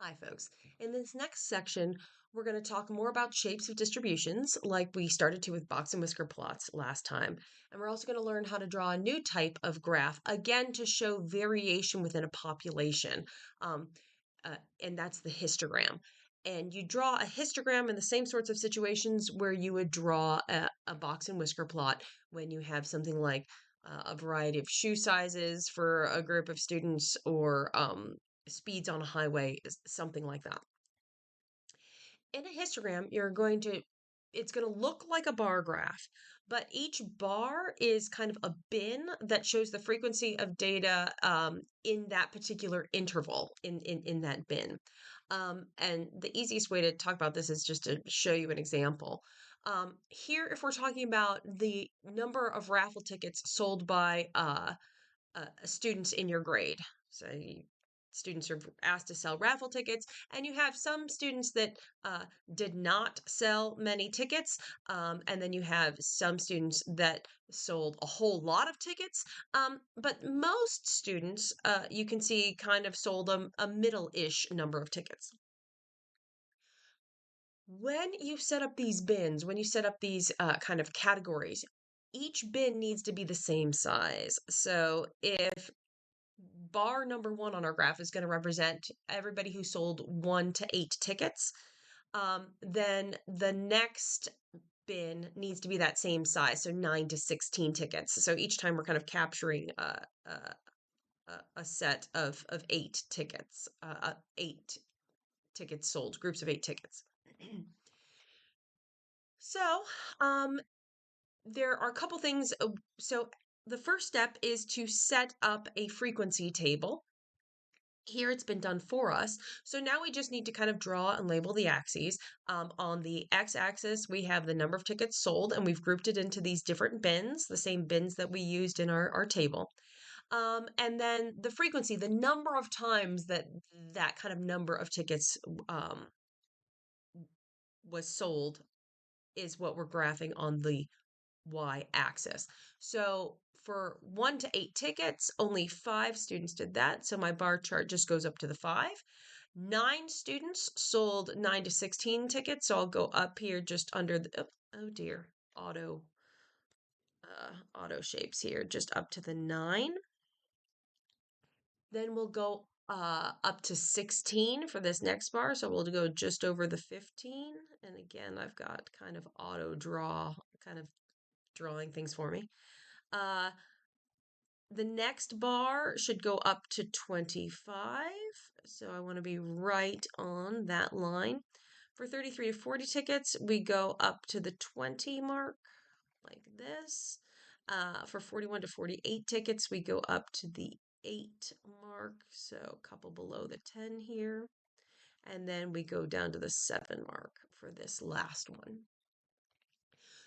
Hi, folks. In this next section, we're going to talk more about shapes of distributions, like we started to with box and whisker plots last time. And we're also going to learn how to draw a new type of graph, again, to show variation within a population. Um, and that's the histogram. And you draw a histogram in the same sorts of situations where you would draw a box and whisker plot when you have something like a variety of shoe sizes for a group of students or speeds on a highway, something like that. In a histogram, it's going to look like a bar graph, but each bar is kind of a bin that shows the frequency of data in that particular interval in that bin. And the easiest way to talk about this is just to show you an example. Here, if we're talking about the number of raffle tickets sold by students in your grade. So students are asked to sell raffle tickets, and you have some students that did not sell many tickets, and then you have some students that sold a whole lot of tickets. But most students, you can see, kind of sold a middle-ish number of tickets. When you set up these bins, when you set up these kind of categories, each bin needs to be the same size. So if bar number one on our graph is going to represent everybody who sold 1 to 8 tickets, then the next bin needs to be that same size, so 9 to 16 tickets. So each time we're kind of capturing a set of 8 tickets, 8 tickets sold, groups of 8 tickets. So there are a couple things. So the first step is to set up a frequency table. Here it's been done for us. So now we just need to kind of draw and label the axes. On the x-axis, we have the number of tickets sold, and we've grouped it into these different bins, the same bins that we used in our table. And then the frequency, the number of times that kind of number of tickets was sold is what we're graphing on the y-axis. So for 1 to 8 tickets, only 5 students did that. So my bar chart just goes up to the 5. 9 students sold 9 to 16 tickets. So I'll go up here just under the, oh dear, auto shapes here, just up to the 9. Then we'll go up to 16 for this next bar. So we'll go just over the 15. And again, I've got kind of auto draw, kind of drawing things for me. The next bar should go up to 25. So I want to be right on that line. For 33 to 40 tickets, we go up to the 20 mark, like this. For 41 to 48 tickets, we go up to the 8 mark, so a couple below the 10 here. And then we go down to the 7 mark for this last one.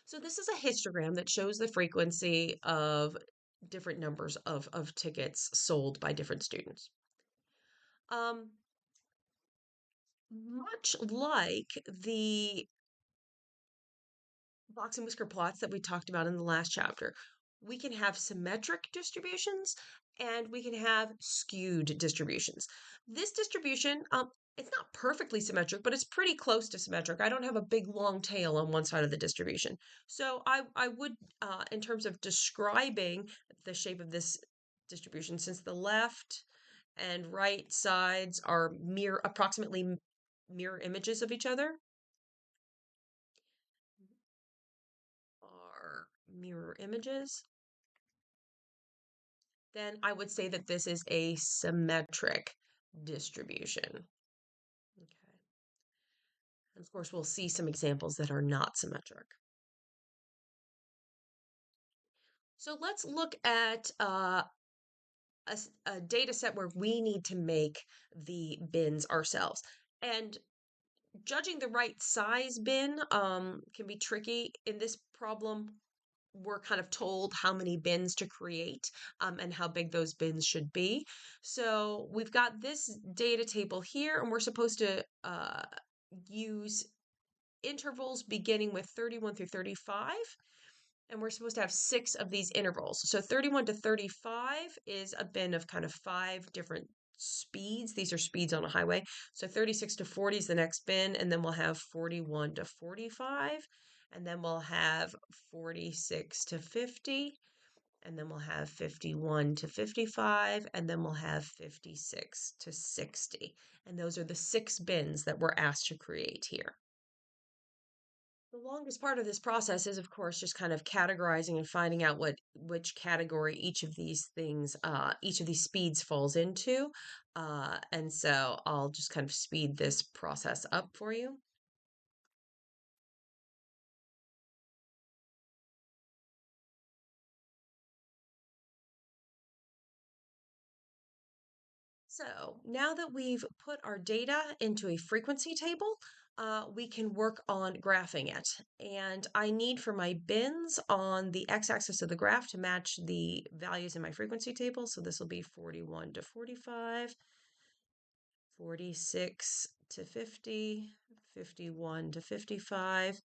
So this is a histogram that shows the frequency of different numbers of tickets sold by different students. Much like the box and whisker plots that we talked about in the last chapter, we can have symmetric distributions and we can have skewed distributions. This distribution, it's not perfectly symmetric, but it's pretty close to symmetric. I don't have a big long tail on one side of the distribution. So I would, in terms of describing the shape of this distribution, since the left and right sides are approximately mirror images of each other, are mirror images, then I would say that this is a symmetric distribution. Okay. And of course, we'll see some examples that are not symmetric. So let's look at a data set where we need to make the bins ourselves. And judging the right size bin can be tricky. In this problem, we're kind of told how many bins to create and how big those bins should be. So we've got this data table here, and we're supposed to use intervals beginning with 31 through 35. And we're supposed to have 6 of these intervals. So 31 to 35 is a bin of kind of 5 different speeds. These are speeds on a highway. So 36 to 40 is the next bin, and then we'll have 41 to 45, and then we'll have 46 to 50, and then we'll have 51 to 55, and then we'll have 56 to 60. And those are the 6 bins that we're asked to create here. The longest part of this process is, of course, just kind of categorizing and finding out which category each of these things, each of these speeds falls into. And so I'll just kind of speed this process up for you. So now that we've put our data into a frequency table, we can work on graphing it. And I need for my bins on the x-axis of the graph to match the values in my frequency table. So this will be 41 to 45, 46 to 50, 51 to 55,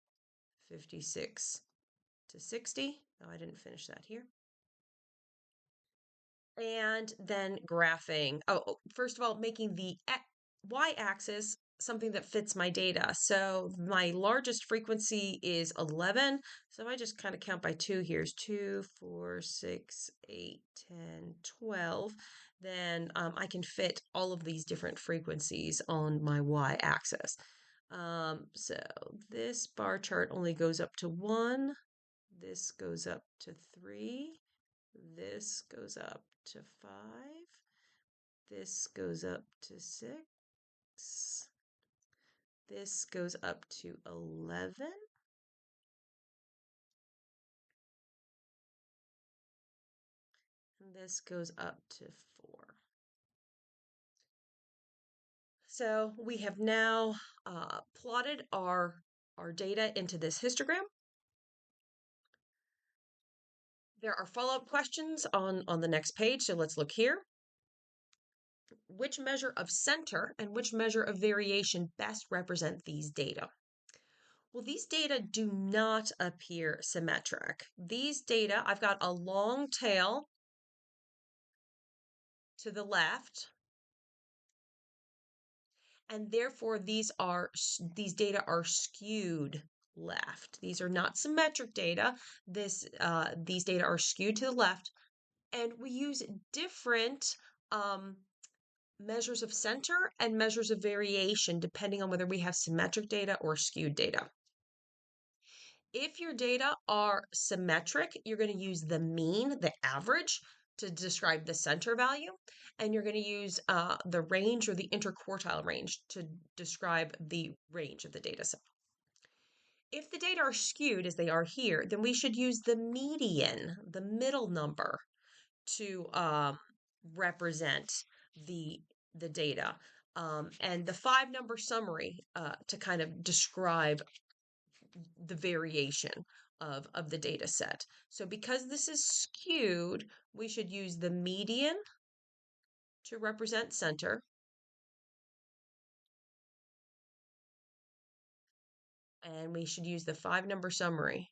56 to 60. Oh, I didn't finish that here. And then graphing. First of all, making the y-axis something that fits my data. So my largest frequency is 11. So I just kind of count by 2 here. Here's 2, 4, 6, 8, 10, 12. Then I can fit all of these different frequencies on my y-axis. So this bar chart only goes up to 1. This goes up to 3. This goes up to 5. This goes up to 6. This goes up to 11. And this goes up to 4. So we have now plotted our data into this histogram. There are follow-up questions on the next page, so let's look here. Which measure of center and which measure of variation best represent these data? Well, these data do not appear symmetric. These data, I've got a long tail to the left, and therefore these data are skewed left. These are not symmetric data. These data are skewed to the left, and we use different measures of center and measures of variation depending on whether we have symmetric data or skewed data. If your data are symmetric, you're going to use the mean, the average, to describe the center value, and you're going to use the range or the interquartile range to describe the range of the data set. If the data are skewed, as they are here, then we should use the median, the middle number, to represent the data, and the 5-number summary to kind of describe the variation of the data set. So because this is skewed, we should use the median to represent center, and we should use the 5-number summary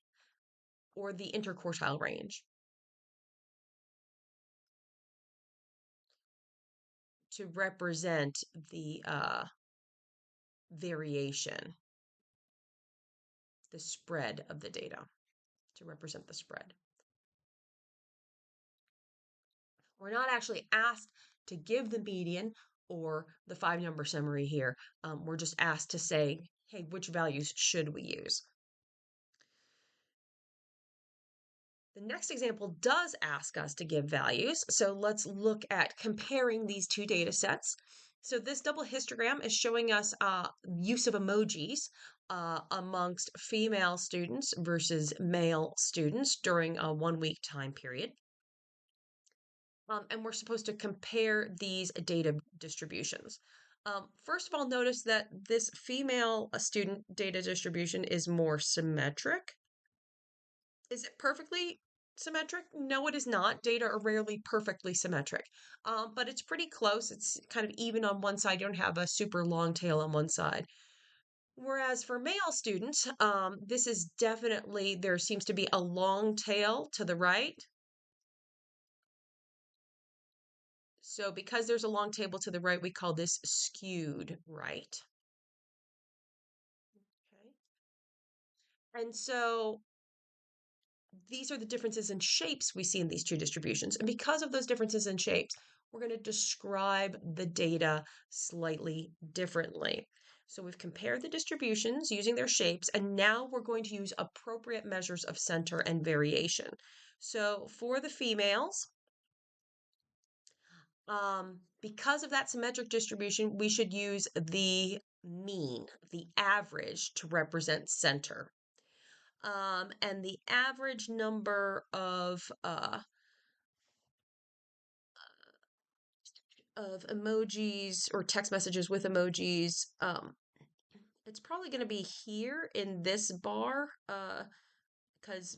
or the interquartile range to represent the variation, the spread of the data, to represent the spread. We're not actually asked to give the median or the 5-number summary here. We're just asked to say, hey, which values should we use? The next example does ask us to give values. So let's look at comparing these two data sets. So this double histogram is showing us use of emojis amongst female students versus male students during a 1-week time period. And we're supposed to compare these data distributions. First of all, notice that this female student data distribution is more symmetric. Is it perfectly symmetric? No, it is not. Data are rarely perfectly symmetric, but it's pretty close. It's kind of even on one side. You don't have a super long tail on one side. Whereas for male students, this is definitely, there seems to be a long tail to the right. So because there's a long table to the right, we call this skewed right. Okay. And so these are the differences in shapes we see in these two distributions. And because of those differences in shapes, we're going to describe the data slightly differently. So we've compared the distributions using their shapes, and now we're going to use appropriate measures of center and variation. So for the females, because of that symmetric distribution, we should use the mean, the average, to represent center. And the average number of emojis or text messages with emojis, it's probably going to be here in this bar, because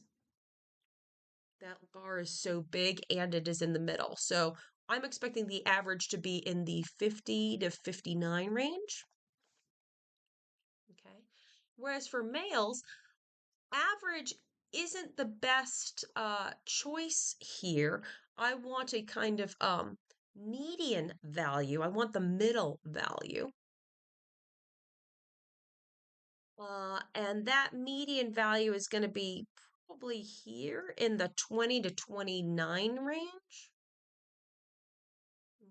that bar is so big and it is in the middle. So I'm expecting the average to be in the 50 to 59 range. Okay. Whereas for males, average isn't the best choice here. I want a kind of median value. I want the middle value. And that median value is going to be probably here in the 20 to 29 range. Okay.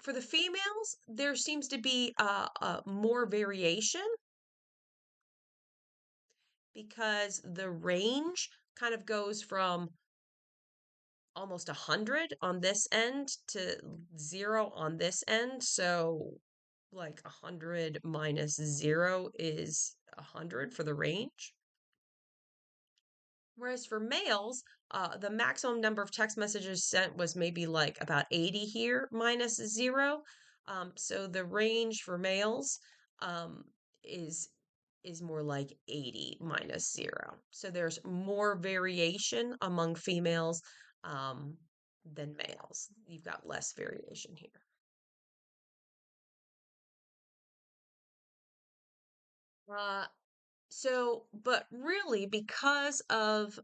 For the females, there seems to be more variation because the range kind of goes from almost 100 on this end to 0 on this end. So like 100 minus 0 is 100 for the range. Whereas for males, the maximum number of text messages sent was maybe like about 80 here minus 0. So the range for males um, is is more like 80 minus 0. So there's more variation among females um, than males. You've got less variation here. Uh, but really, because of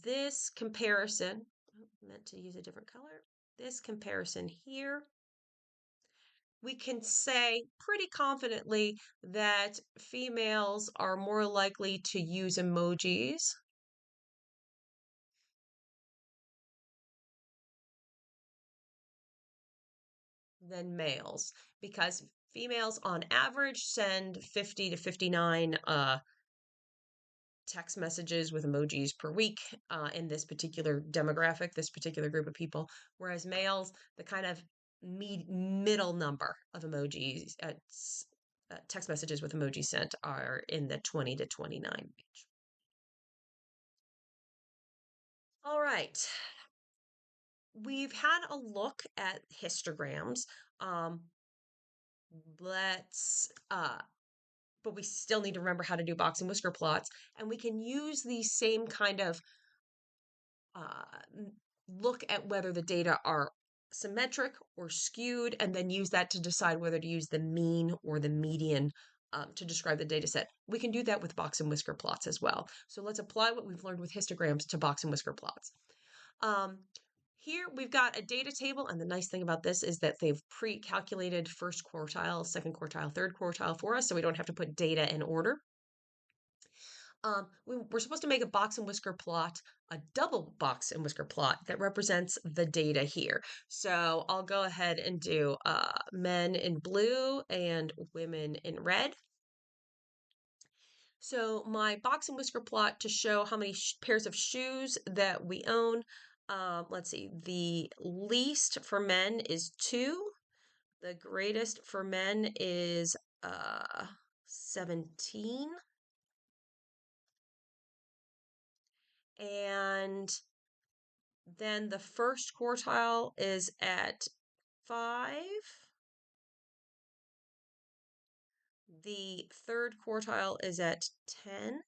this comparison, I meant to use a different color, this comparison here, we can say pretty confidently that females are more likely to use emojis than males because females on average send 50 to 59 text messages with emojis per week in this particular demographic, this particular group of people, whereas males, the kind of middle number of emojis, text messages with emojis sent are in the 20 to 29 range. All right. We've had a look at histograms. Um, let's but we still need to remember how to do box and whisker plots, and we can use these same kind of uh, look at whether the data are symmetric or skewed, and then use that to decide whether to use the mean or the median to describe the data set. We can do that with box and whisker plots as well. So let's apply what we've learned with histograms to box and whisker plots. Um, Here we've got a data table, and the nice thing about this is that they've pre-calculated first quartile, second quartile, third quartile for us, so we don't have to put data in order. We're supposed to make a box and whisker plot, a double box and whisker plot that represents the data here. So I'll go ahead and do men in blue and women in red. So my box and whisker plot to show how many pairs of shoes that we own. Let's see, the least for men is 2. The greatest for men is 17. And then the first quartile is at 5. The third quartile is at 10.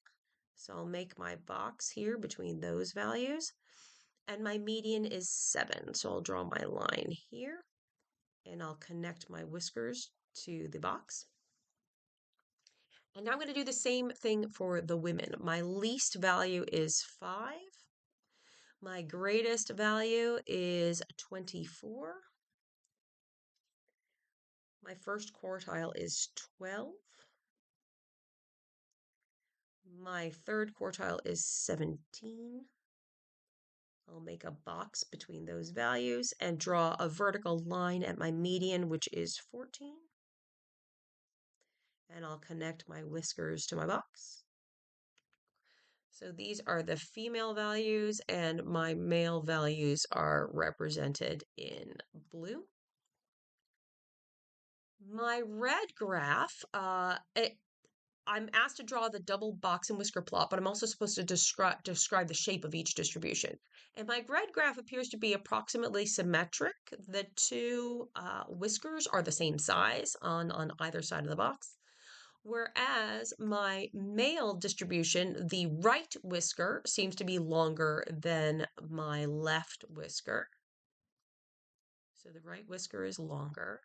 So I'll make my box here between those values. And my median is 7. So I'll draw my line here and I'll connect my whiskers to the box. And now I'm going to do the same thing for the women. My least value is 5. My greatest value is 24. My first quartile is 12. My third quartile is 17. I'll make a box between those values and draw a vertical line at my median, which is 14. And I'll connect my whiskers to my box. So these are the female values, and my male values are represented in blue. My red graph, I'm asked to draw the double box and whisker plot, but I'm also supposed to describe the shape of each distribution. And my red graph appears to be approximately symmetric. The two whiskers are the same size on either side of the box. Whereas my male distribution, the right whisker seems to be longer than my left whisker. So the right whisker is longer.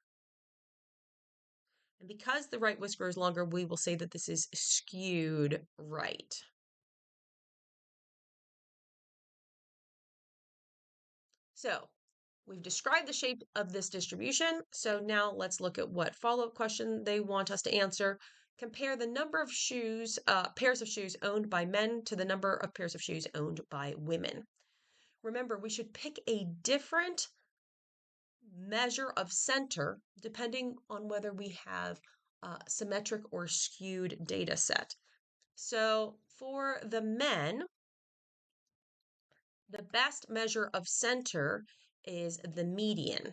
And because the right whisker is longer, we will say that this is skewed right. So we've described the shape of this distribution. So now let's look at what follow-up question they want us to answer. Compare the number of shoes, pairs of shoes owned by men to the number of pairs of shoes owned by women. Remember, we should pick a different measure of center depending on whether we have a symmetric or skewed data set. So for the men, the best measure of center is the median.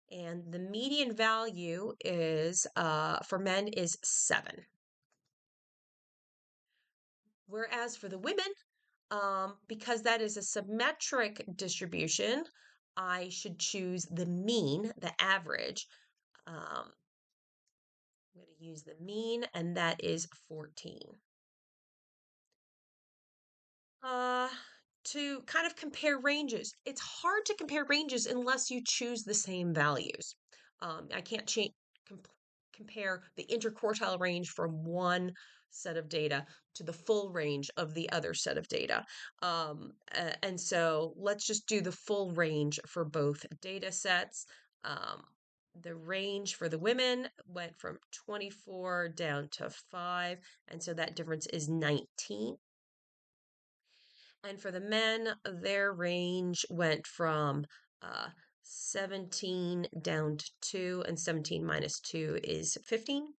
And the median value is for men is 7. Whereas for the women, because that is a symmetric distribution, I should choose the mean, the average. I'm going to use the mean, and that is 14. Uh, to kind of compare ranges, it's hard to compare ranges unless you choose the same values. I can't compare the interquartile range from one set of data to the full range of the other set of data. And so let's just do the full range for both data sets. The range for the women went from 24 down to 5, and so that difference is 19. And for the men, their range went from 17 down to 2, and 17 minus 2 is 15.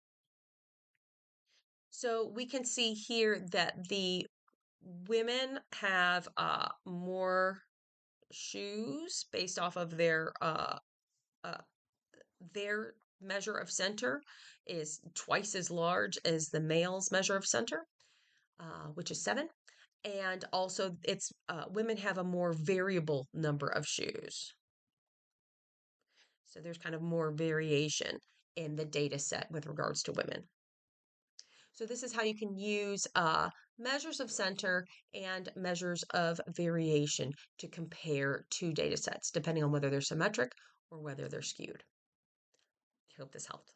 So we can see here that the women have more shoes based off of their measure of center is twice as large as the male's measure of center, which is 7. And also, it's women have a more variable number of shoes. So there's kind of more variation in the data set with regards to women. So this is how you can use measures of center and measures of variation to compare two data sets, depending on whether they're symmetric or whether they're skewed. I hope this helped.